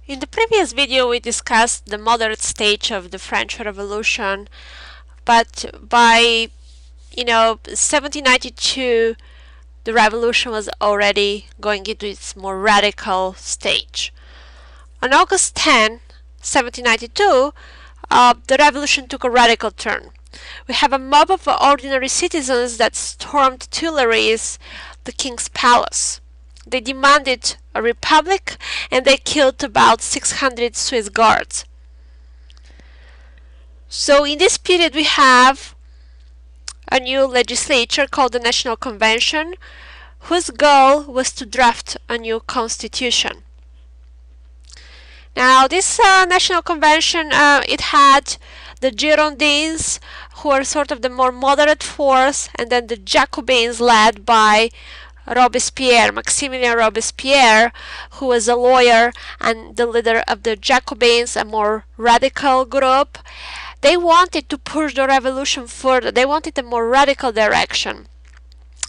In the previous video we discussed the moderate stage of the French Revolution, but by 1792 the revolution was already going into its more radical stage. On August 10, 1792, the revolution took a radical turn. We have a mob of ordinary citizens that stormed Tuileries, the king's palace. They demanded a republic and they killed about 600 Swiss guards. So in this period we have a new legislature called the National Convention, whose goal was to draft a new constitution. Now this National Convention, it had the Girondins, who were sort of the more moderate force, and then the Jacobins led by Robespierre, Maximilien Robespierre, who was a lawyer and the leader of the Jacobins, a more radical group. They wanted to push the revolution further. They wanted a more radical direction.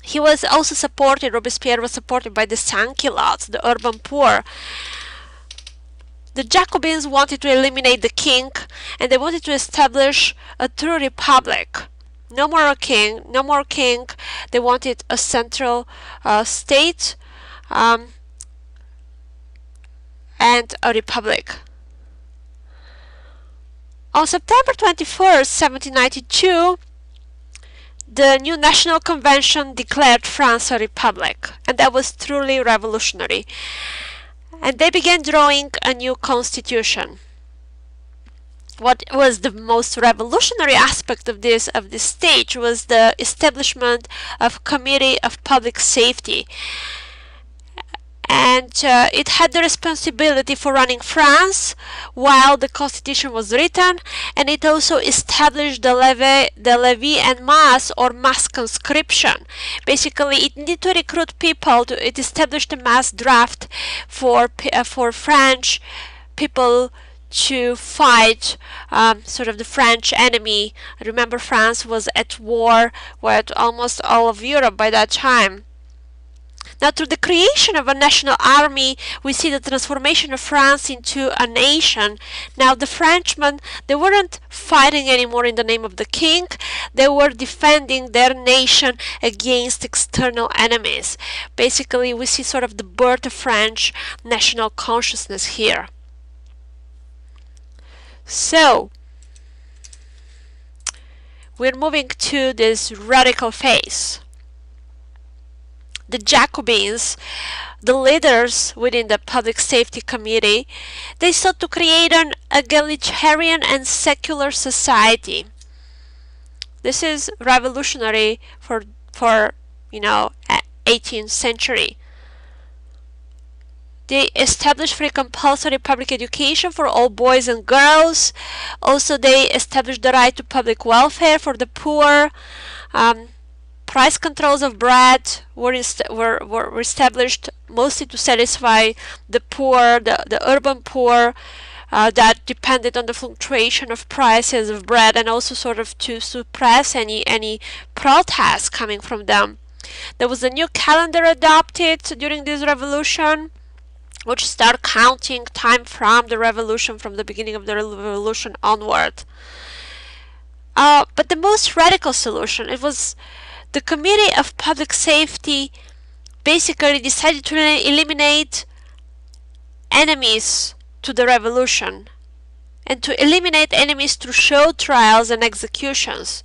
He was also supported, Robespierre was supported by the sans-culottes, the urban poor. The Jacobins wanted to eliminate the king and they wanted to establish a true republic. No more a king, no more king. They wanted a central state and a republic. On September 21st, 1792, the new National Convention declared France a republic, and that was truly revolutionary. And they began drawing a new constitution. What was the most revolutionary aspect of this stage was the establishment of Committee of Public Safety, and it had the responsibility for running France while the constitution was written, and it also established the levée en masse, or mass conscription. Basically, it needed to recruit people. It established a mass draft for French people to fight sort of the French enemy. Remember, France was at war with almost all of Europe by that time. Now, through the creation of a national army, we see the transformation of France into a nation. Now, the Frenchmen, they weren't fighting anymore in the name of the king. They were defending their nation against external enemies. Basically, we see sort of the birth of French national consciousness here. So, we're moving to this radical phase. The Jacobins, the leaders within the Public Safety Committee, they sought to create an egalitarian and secular society. This is revolutionary for 18th century. They established free compulsory public education for all boys and girls. Also, they established the right to public welfare for the poor. Price controls of bread were established mostly to satisfy the poor, the urban poor, that depended on the fluctuation of prices of bread, and also sort of to suppress any protests coming from them. There was a new calendar adopted during this revolution, which start counting time from the revolution, from the beginning of the revolution onward. But the most radical solution, it was the Committee of Public Safety basically decided to eliminate enemies to the revolution, and to eliminate enemies through show trials and executions.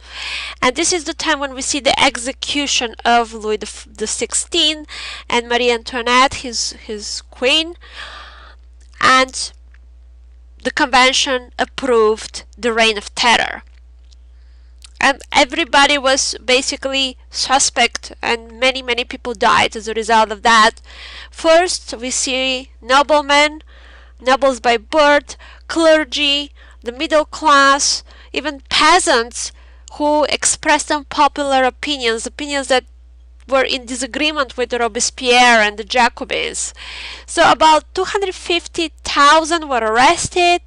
And this is the time when we see the execution of Louis XVI and Marie Antoinette, his queen, and the convention approved the Reign of Terror. And everybody was basically suspect, and many people died as a result of that. First, we see noblemen, nobles by birth, clergy, the middle class, even peasants who expressed unpopular opinions that were in disagreement with Robespierre and the Jacobins. So about 250,000 were arrested,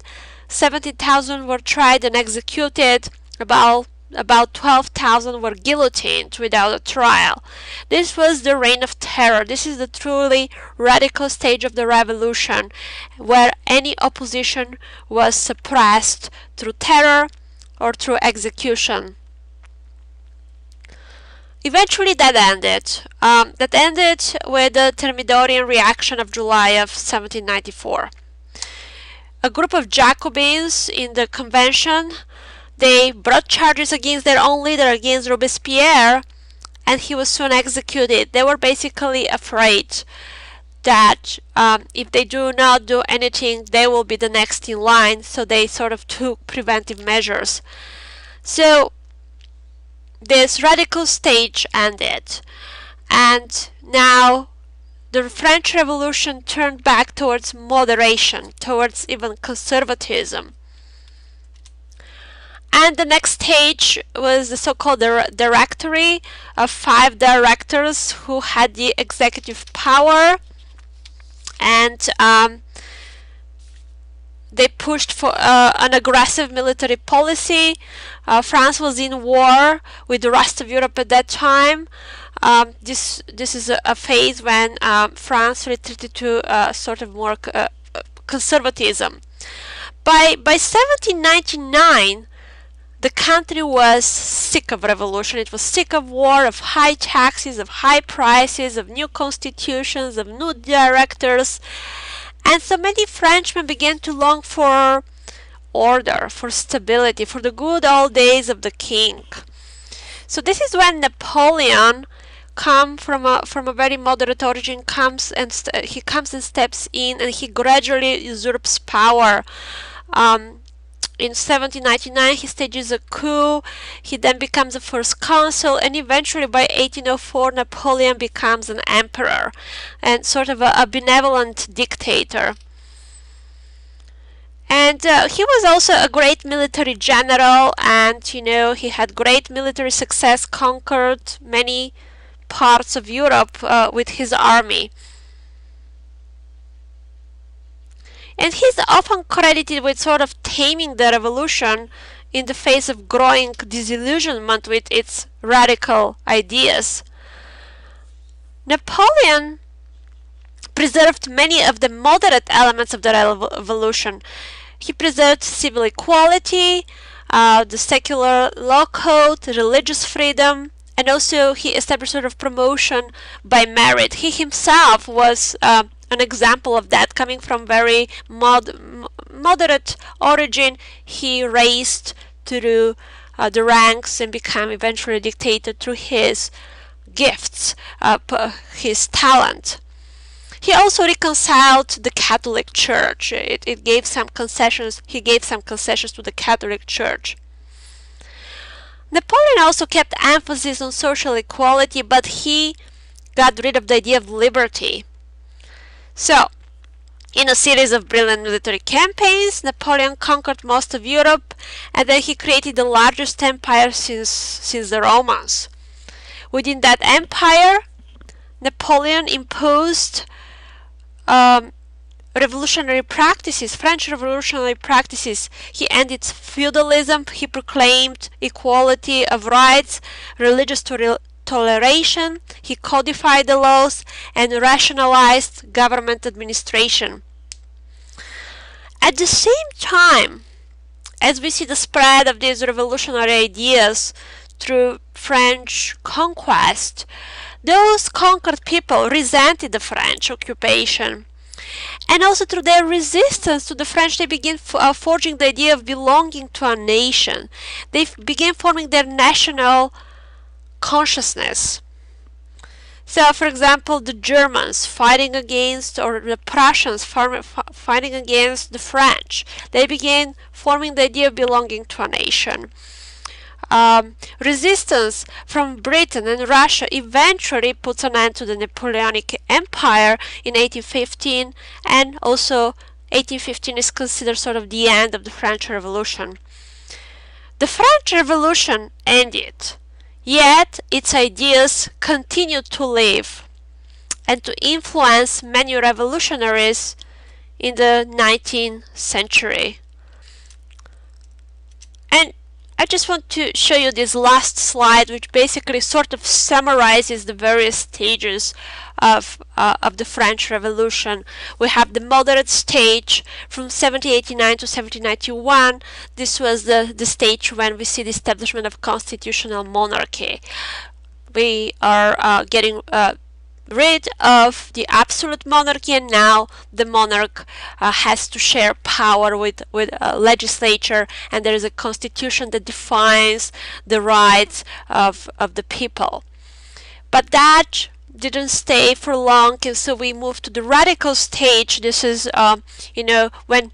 70,000 were tried and executed, about about 12,000 were guillotined without a trial. This was the reign of terror. This is the truly radical stage of the revolution, where any opposition was suppressed through terror or through execution. Eventually that ended. That ended with the Thermidorian reaction of July of 1794. A group of Jacobins in the convention, they brought charges against their own leader, against Robespierre, and he was soon executed. They were basically afraid that if they do not do anything, they will be the next in line, so they sort of took preventive measures. So this radical stage ended, and now the French Revolution turned back towards moderation, towards even conservatism. And the next stage was the so-called Directory of 5 directors who had the executive power, and they pushed for an aggressive military policy. France was in war with the rest of Europe at that time. This is a phase when France retreated to sort of more conservatism. By 1799, the country was sick of revolution. It was sick of war, of high taxes, of high prices, of new constitutions, of new directors. And so many Frenchmen began to long for order, for stability, for the good old days of the king. So this is when Napoleon, come from a very moderate origin, comes and steps in, and he gradually usurps power. In 1799 he stages a coup. He then becomes the first consul, and eventually by 1804 Napoleon becomes an emperor and sort of a benevolent dictator. And he was also a great military general, and he had great military success, conquered many parts of Europe with his army. And he's often credited with sort of taming the revolution in the face of growing disillusionment with its radical ideas. Napoleon preserved many of the moderate elements of the revolution. He preserved civil equality, the secular law code, religious freedom, and also he established sort of promotion by merit. He himself was an example of that. Coming from very moderate origin, he raised through the ranks and became eventually a dictator through his gifts, his talent. He also reconciled the Catholic Church. It gave some concessions. He gave some concessions to the Catholic Church. Napoleon also kept emphasis on social equality, but he got rid of the idea of liberty. So, in a series of brilliant military campaigns, Napoleon conquered most of Europe, and then he created the largest empire since the Romans. Within that empire, Napoleon imposed revolutionary practices, French revolutionary practices. He ended feudalism, he proclaimed equality of rights, religious toleration, he codified the laws, and rationalized government administration. At the same time, as we see the spread of these revolutionary ideas through French conquest, those conquered people resented the French occupation. And also through their resistance to the French, they began forging the idea of belonging to a nation. They began forming their national consciousness. So, for example, the Germans fighting against, or the Prussians fighting against the French, they began forming the idea of belonging to a nation. Resistance from Britain and Russia eventually puts an end to the Napoleonic Empire in 1815, and also 1815 is considered sort of the end of the French Revolution. The French Revolution ended, yet its ideas continued to live and to influence many revolutionaries in the 19th century. And I just want to show you this last slide, which basically sort of summarizes the various stages of the French Revolution. We have the moderate stage from 1789 to 1791. This was the stage when we see the establishment of constitutional monarchy. We are getting rid of the absolute monarchy, and now the monarch has to share power with legislature, and there is a constitution that defines the rights of the people. But that didn't stay for long, and so we moved to the radical stage. This is when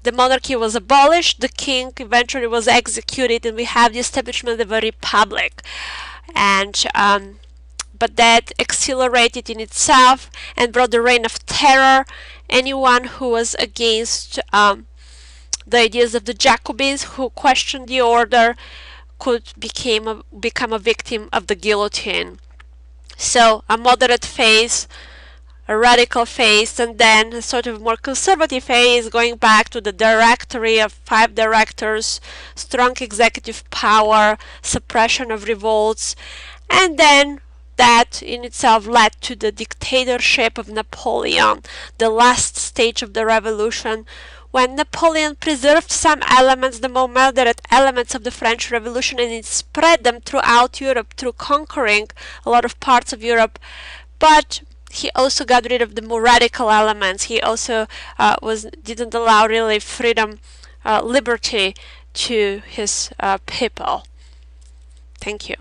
the monarchy was abolished, the king eventually was executed, and we have the establishment of a republic. And but that accelerated in itself and brought the reign of terror. Anyone who was against the ideas of the Jacobins, who questioned the order, could become a victim of the guillotine. So a moderate phase, a radical phase, and then a sort of more conservative phase, going back to the directory of 5 directors, strong executive power, suppression of revolts, and then that in itself led to the dictatorship of Napoleon, the last stage of the revolution, when Napoleon preserved some elements, the more moderate elements of the French Revolution, and it spread them throughout Europe through conquering a lot of parts of Europe. But he also got rid of the more radical elements. He also didn't allow really freedom, liberty to his people. Thank you.